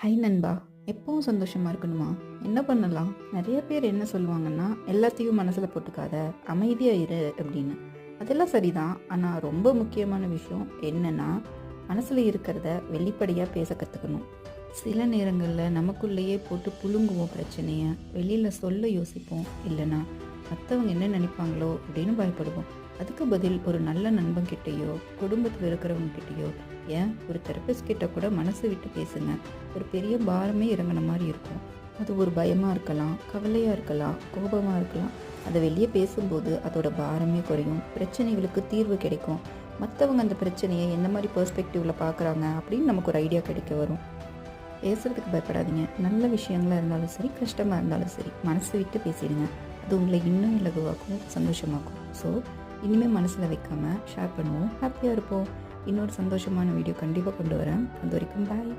High நண்பா, எப்பவும் சந்தோஷமாக இருக்கணுமா? என்ன பண்ணலாம்? நிறைய பேர் என்ன சொல்லுவாங்கன்னா, எல்லாத்தையும் மனசில் போட்டுக்காத, அமைதியாக இரு அப்படின்னு. அதெல்லாம் சரிதான். ஆனால் ரொம்ப முக்கியமான விஷயம் என்னன்னா, மனசில் இருக்கிறத வெளிப்படையாக பேச கற்றுக்கணும். சில நேரங்களில் நமக்குள்ளேயே போட்டு புழுங்குவோம் பிரச்சனையை, வெளியில் சொல்ல யோசிப்போம், இல்லைன்னா மற்றவங்க என்ன நினைப்பாங்களோ அப்படின்னு பயப்படுவோம். அதுக்கு பதில் ஒரு நல்ல நண்பன் கிட்டேயோ, குடும்பத்தில் இருக்கிறவங்க கிட்டேயோ, ஏன் ஒரு தெரபிஸ்ட் கிட்ட கூட மனசு விட்டு பேசுங்க. ஒரு பெரிய பாரமே இறங்கின மாதிரி இருக்கும். அது ஒரு பயமாக இருக்கலாம், கவலையாக இருக்கலாம், கோபமாக இருக்கலாம். அதை வெளியே பேசும்போது அதோட பாரமே குறையும், பிரச்சனைகளுக்கு தீர்வு கிடைக்கும். மற்றவங்க அந்த பிரச்சனையை எந்த மாதிரி பெர்ஸ்பெக்டிவில் பார்க்குறாங்க அப்படின்னு நமக்கு ஒரு ஐடியா கிடைக்க வரும். பேசுகிறதுக்கு பயப்படாதீங்க. நல்ல விஷயங்களாக இருந்தாலும் சரி, கஷ்டமாக இருந்தாலும் சரி, மனசு விட்டு பேசிடுங்க. அது உங்களை இன்னும் இலகுவாக்கும், சந்தோஷமாக்கும். ஸோ இனிமேல் மனசில் வைக்காமல் ஷேர் பண்ணுவோம், ஹாப்பியாக இருப்போம். இன்னொரு சந்தோஷமான வீடியோ கண்டிப்பாக கொண்டு வரேன். அது வரைக்கும் பாய்.